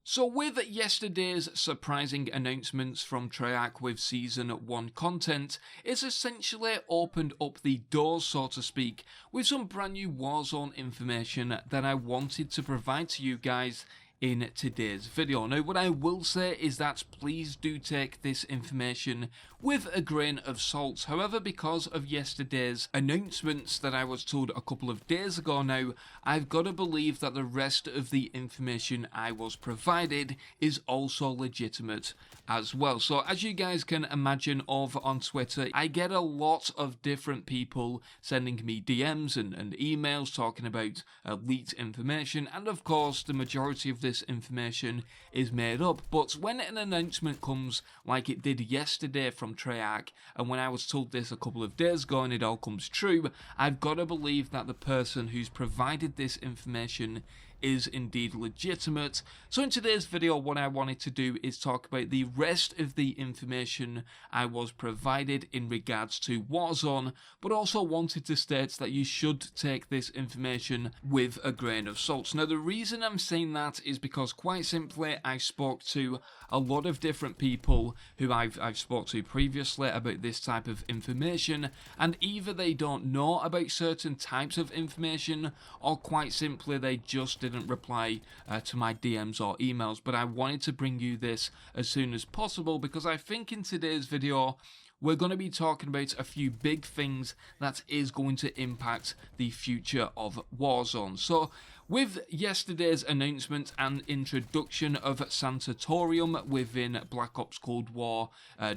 So with yesterday's surprising announcements from Treyarch with Season 1 content, it's essentially opened up the doors, so to speak, with some brand new Warzone information that I wanted to provide to you guys in today's video. Now, what I will say is that please do take this information with a grain of salt. However, because of yesterday's announcements that I was told a couple of days ago now, I've got to believe that the rest of the information I was provided is also legitimate as well. So as you guys can imagine over on Twitter, I get a lot of different people sending me DMs and emails talking about leaked information, and of course the majority of this information is made up. But when an announcement comes like it did yesterday from Treyarch, and when I was told this a couple of days ago and it all comes true, I've got to believe that the person who's provided this information is indeed legitimate. So in today's video, what I wanted to do is talk about the rest of the information I was provided in regards to Warzone, but also wanted to state that you should take this information with a grain of salt. Now, the reason I'm saying that is because quite simply I spoke to a lot of different people who I've spoke to previously about this type of information, and either they don't know about certain types of information, or quite simply they just didn't reply to my DMs or emails. But I wanted to bring you this as soon as possible because I think in today's video we're going to be talking about a few big things that is going to impact the future of Warzone. So with yesterday's announcement and introduction of Sanatorium within Black Ops Cold War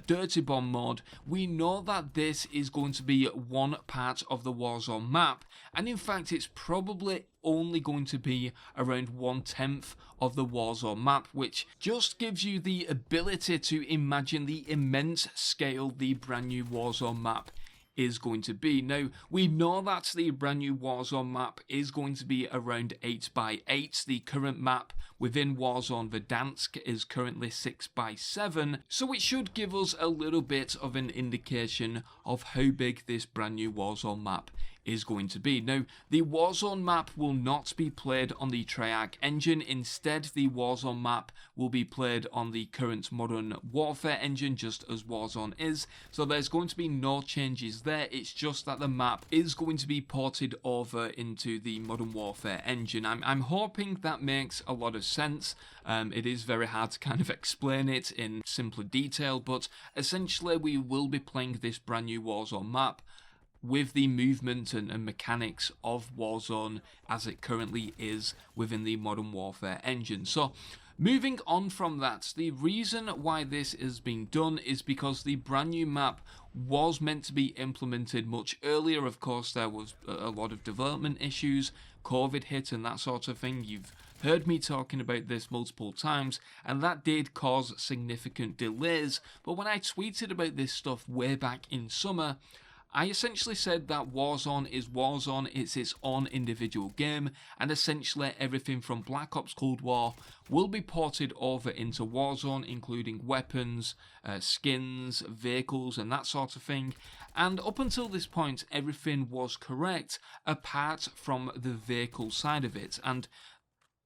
Dirty Bomb mode, we know that this is going to be one part of the Warzone map, and in fact it's probably only going to be around 1/10 of the Warzone map, which just gives you the ability to imagine the immense scale the brand new Warzone map is going to be. Now, we know that the brand new Warzone map is going to be around 8x8. The current map within Warzone Verdansk is currently 6x7, so it should give us a little bit of an indication of how big this brand new Warzone map is going to be. Now, the Warzone map will not be played on the Treyarch engine. Instead, the Warzone map will be played on the current Modern Warfare engine, just as Warzone is. So there's going to be no changes there. It's just that the map is going to be ported over into the Modern Warfare engine. I'm hoping that makes a lot of sense. It is very hard to kind of explain it in simpler detail, but essentially we will be playing this brand new Warzone map with the movement and mechanics of Warzone as it currently is within the Modern Warfare engine. So moving on from that, the reason why this is being done is because the brand new map was meant to be implemented much earlier. Of course, there was a lot of development issues, COVID hit and that sort of thing. You've heard me talking about this multiple times, and that did cause significant delays. But when I tweeted about this stuff way back in summer, I essentially said that Warzone is Warzone, it's its own individual game, and essentially everything from Black Ops Cold War will be ported over into Warzone, including weapons, skins, vehicles, and that sort of thing. And up until this point, everything was correct, apart from the vehicle side of it. And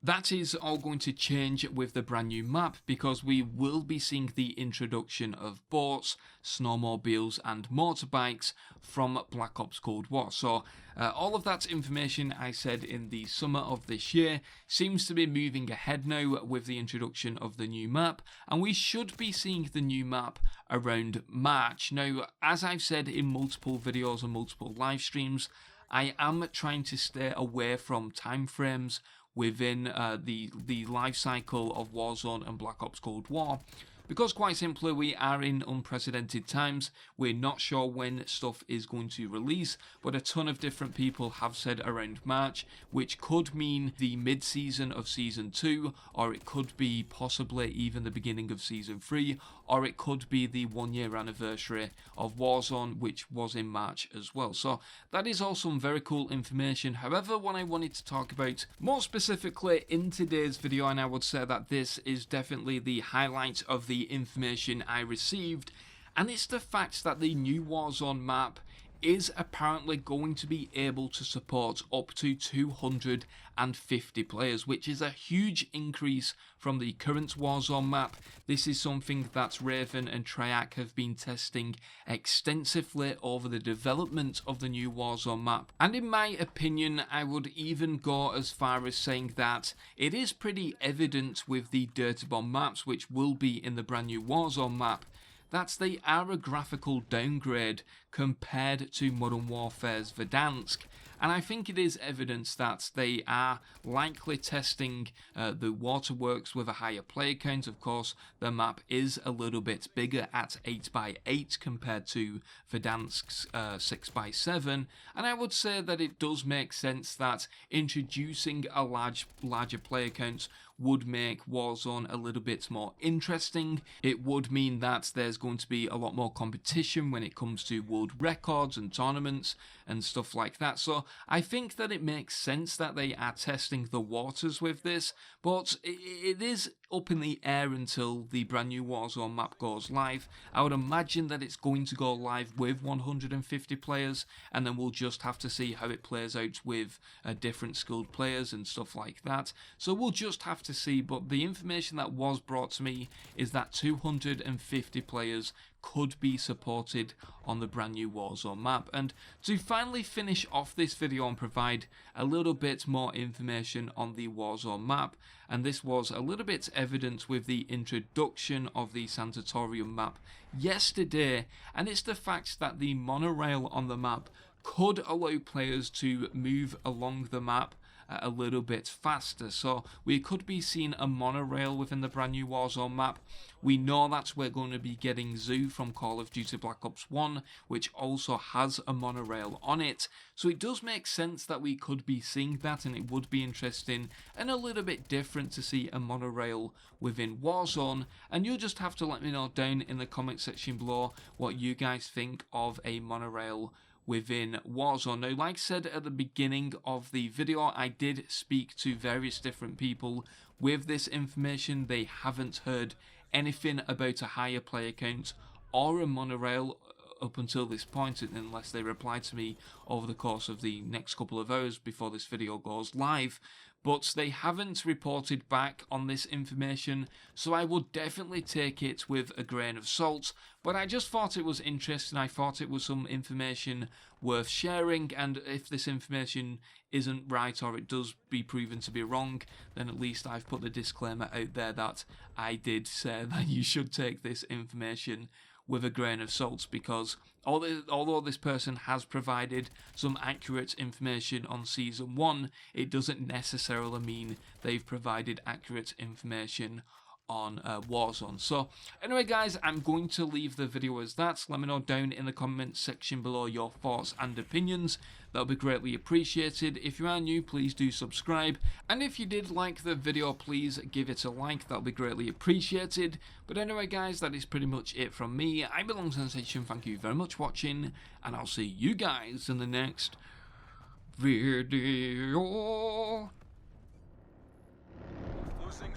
that is all going to change with the brand new map, because we will be seeing the introduction of boats, snowmobiles and motorbikes from Black Ops Cold War. So all of that information I said in the summer of this year seems to be moving ahead now with the introduction of the new map, and we should be seeing the new map around March. Now, as I've said in multiple videos and multiple live streams, I am trying to stay away from timeframes within the life cycle of Warzone and Black Ops Cold War, because quite simply we are in unprecedented times. We're not sure when stuff is going to release, but a ton of different people have said around March, which could mean the mid-season of Season 2, or it could be possibly even the beginning of Season 3, or it could be the 1-year anniversary of Warzone, which was in March as well. So that is all some very cool information. However, what I wanted to talk about more specifically in today's video, and I would say that this is definitely the highlight of the information I received, and it's the fact that the new Warzone map is apparently going to be able to support up to 250 players, which is a huge increase from the current Warzone map. This is something that Raven and Triac have been testing extensively over the development of the new Warzone map, and in my opinion I would even go as far as saying that it is pretty evident with the Dirty Bomb maps, which will be in the brand new Warzone map, that they are a graphical downgrade compared to Modern Warfare's Verdansk. And I think it is evidence that they are likely testing the waterworks with a higher player count. Of course, the map is a little bit bigger at 8x8 compared to Verdansk's 6x7. And I would say that it does make sense that introducing a larger player count would make Warzone a little bit more interesting. It would mean that there's going to be a lot more competition when it comes to world records and tournaments and stuff like that. So I think that it makes sense that they are testing the waters with this, but it is up in the air until the brand new Warzone map goes live. I would imagine that it's going to go live with 150 players, and then we'll just have to see how it plays out with different skilled players and stuff like that. So we'll just have to see, but the information that was brought to me is that 250 players could be supported on the brand new Warzone map. And to finally finish off this video and provide a little bit more information on the Warzone map, and this was a little bit evident with the introduction of the Sanatorium map yesterday, and it's the fact that the monorail on the map could allow players to move along the map a little bit faster. So we could be seeing a monorail within the brand new Warzone map. We know that we're going to be getting Zoo from Call of Duty Black Ops 1, which also has a monorail on it. So it does make sense that we could be seeing that, and it would be interesting and a little bit different to see a monorail within Warzone. And you'll just have to let me know down in the comment section below what you guys think of a monorail within Warzone. Now, like I said at the beginning of the video, I did speak to various different people with this information. They haven't heard anything about a higher player count or a monorail up until this point, unless they reply to me over the course of the next couple of hours before this video goes live. But they haven't reported back on this information, so I would definitely take it with a grain of salt. But I just thought it was interesting. I thought it was some information worth sharing, and if this information isn't right or it does be proven to be wrong, then at least I've put the disclaimer out there that I did say that you should take this information with a grain of salt, because although this person has provided some accurate information on Season 1, it doesn't necessarily mean they've provided accurate information on Warzone. So anyway guys, I'm going to leave the video as that. Let me know down in the comments section below your thoughts and opinions. That'll be greatly appreciated. If you are new, please do subscribe, and if you did like the video, please give it a like. That'll be greatly appreciated. But anyway guys, that is pretty much it from me. I'm Belong Sensation. Thank you very much for watching, and I'll see you guys in the next video. Losing